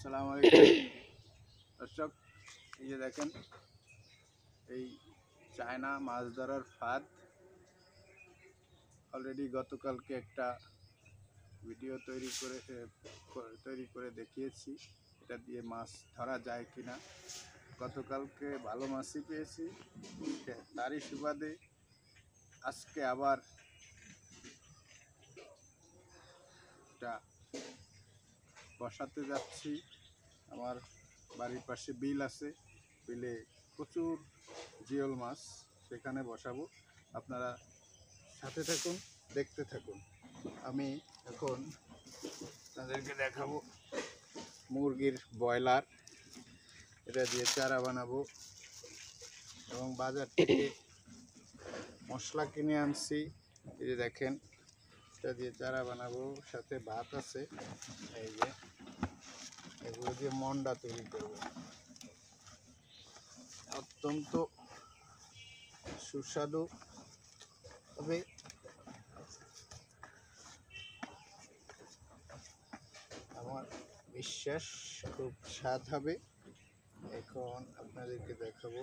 আসসালামু আলাইকুম দর্শক, এই যে দেখেন এই চায়না মাছ ধরার ফাঁদ। অলরেডি গতকালকে একটা ভিডিও তৈরি করে দেখিয়েছি এটা দিয়ে মাছ ধরা যায় কিনা। গতকালকে ভালো মাছই পেয়েছি, তারই সুবাদে আজকে আবার এটা বসাতে যাচ্ছি। আমার বাড়ির পাশে বিল আছে, বিলে প্রচুর জিওল মাছ, সেখানে বসাবো। আপনারা সাথে থাকুন, দেখতে থাকুন। আমি এখন তাদেরকে দেখাবো মুরগির ব্রয়লার, এটা দিয়ে চারা বানাবো এবং বাজার থেকে মশলা কিনে আনছি। এই যে দেখেন, এটা দিয়ে চারা বানাবো, সাথে ভাত আছে। এই যে এগুলো দিয়ে মন্ডা তৈরি করবো, অত্যন্ত সুস্বাদু হবে। আমার বিশ্বাস খুব স্বাদ হবে। এখন আপনাদেরকে দেখাবো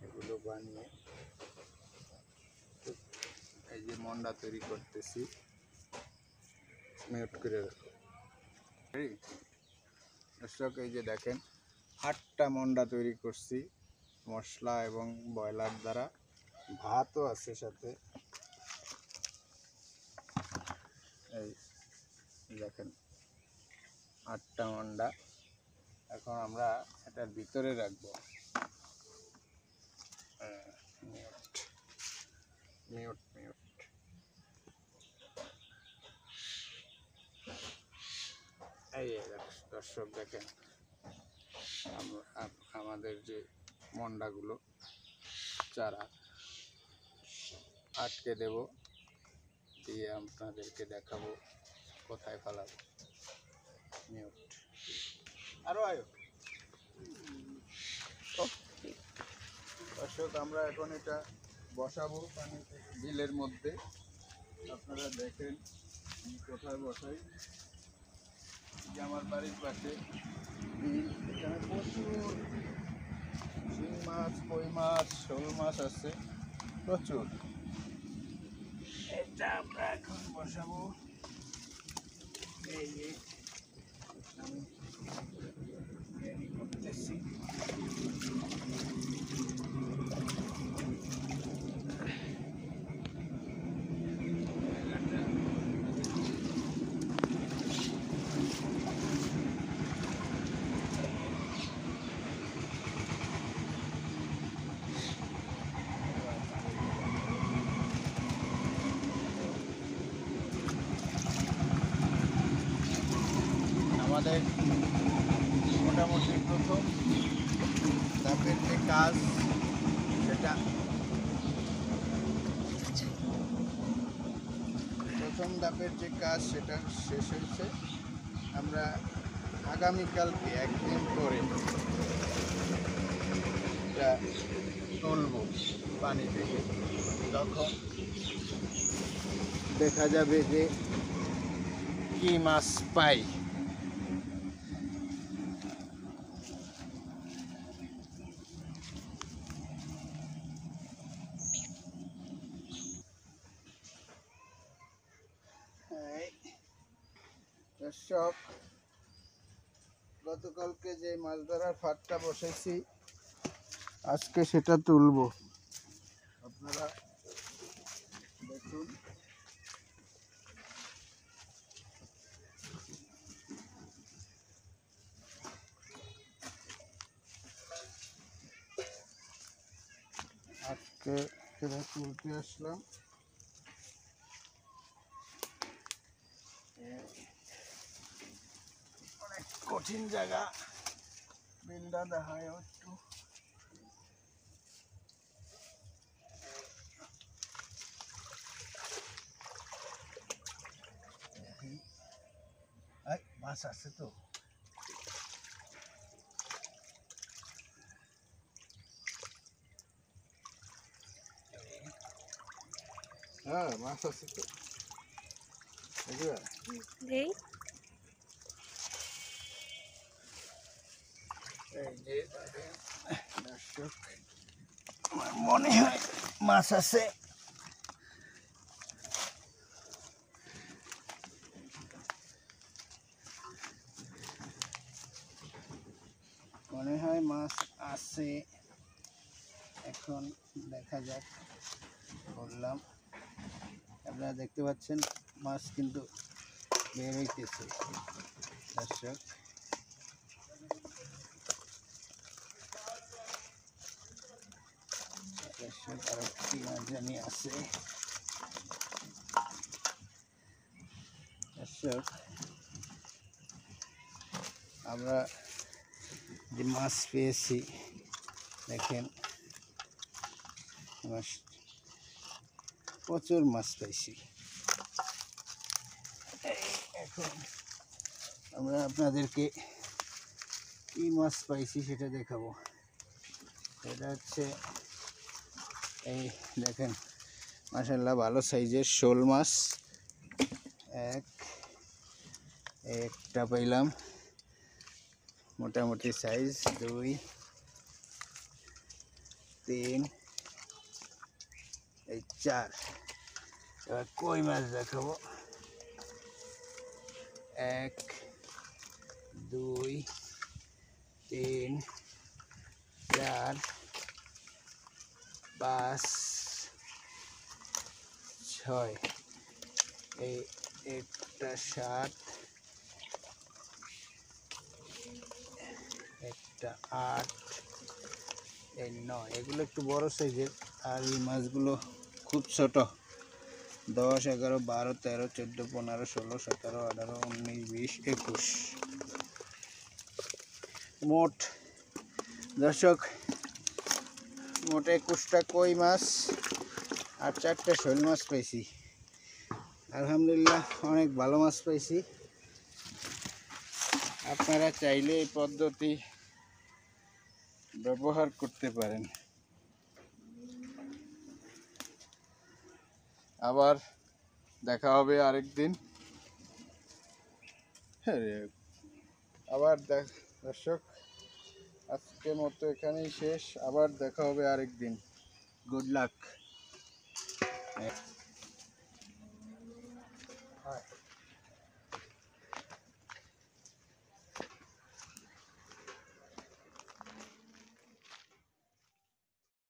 এগুলো বানিয়ে। এই যে মন্ডা তৈরি করতেছি, মিউট করে রাখো। দর্শক, এই যে দেখেন 8টা মন্ডা তৈরি করছি মশলা এবং ব্রয়লার দ্বারা, ভাতও আছে সাথে। এই দেখেন 8টা মন্ডা। এখন আমরা এটার ভিতরে রাখবো। Mute mute mute. এই দর্শক দেখেন আমাদের যে মন্ডাগুলো চারা আটকে দেব, দিয়ে আপনাদেরকে দেখাবো কোথায় ফেলাবো। মিউট। আরো আয়ো দর্শক, আমরা এখন এটা বসাবো পানিতে, বিলের মধ্যে। আপনারা দেখেন আমি কোথায় বসাই। যে আমার বাড়ির পাশে বিল, এখানে প্রচুর শিং মাছ, কই মাছ, শোল মাছ আছে প্রচুর। এটা আমরা এখন বসাবো। এই যে আমি রেডি করতেছি। আমাদের মোটামুটি প্রথম ধাপের যে কাজ সেটা শেষ হয়েছে। আমরা আগামীকালকে একদিন পরে এটা তুলব পানি থেকে। তখন দেখা যাবে যে কি মাছ পাই। দর্শক, গতকালকে যে মাছ ধরার ফাঁদটা বসেছি, আজকে সেটা তুলব। আপনারা দেখুন। আজকে সেটা তুলতে আসলাম। অনেক কঠিন জায়গা, বিলটা দেখায় একটু। মাছ আছে তো। হ্যাঁ, মাছ আছে তো। এই যে দর্শক, আমার মনে হয় মাছ আছে। মনে হয় মাছ আছে, এখন দেখা যাক। বললাম আপনারা দেখতে পাচ্ছেন মাছ কিন্তু বের হইতেছে দর্শক। আরো কি মাছ জানি আছে দর্শক। আমরা যে মাছ পেয়েছি দেখেন, মাছ প্রচুর মাছ পাইছি। এখন আমরা আপনাদেরকে কি মাছ পাইছি সেটা দেখাবো। এটা হচ্ছে এই দেখেন, মাশাআল্লাহ ভালো সাইজের শোল মাছ। একটা পাইলাম মোটামুটি সাইজ, 2, 3, এই 4। এবার কই মাছ দেখাবো। 1, 2, 3, 4, 5, 6, এই একটা 7, একটা 8, এই 9। এগুলো একটু বড় সাইজের, আর এই মাছগুলো খুব ছোট। 10, 11, 12, 13, 14, 15, 16, 17, 18, 19, 20, 21। মোট দর্শক, মোট 21টা কই মাছ আর 4টে শোল মাছ পাইছি। আলহামদুলিল্লাহ অনেক ভালো মাছ পাইছি। আপনারা চাইলে এই পদ্ধতি ব্যবহার করতে পারেন। আবার দেখা হবে আরেকদিন। দর্শক, আজকের মতো এখানেই শেষ। আবার দেখা হবে আরেকদিন। Good luck.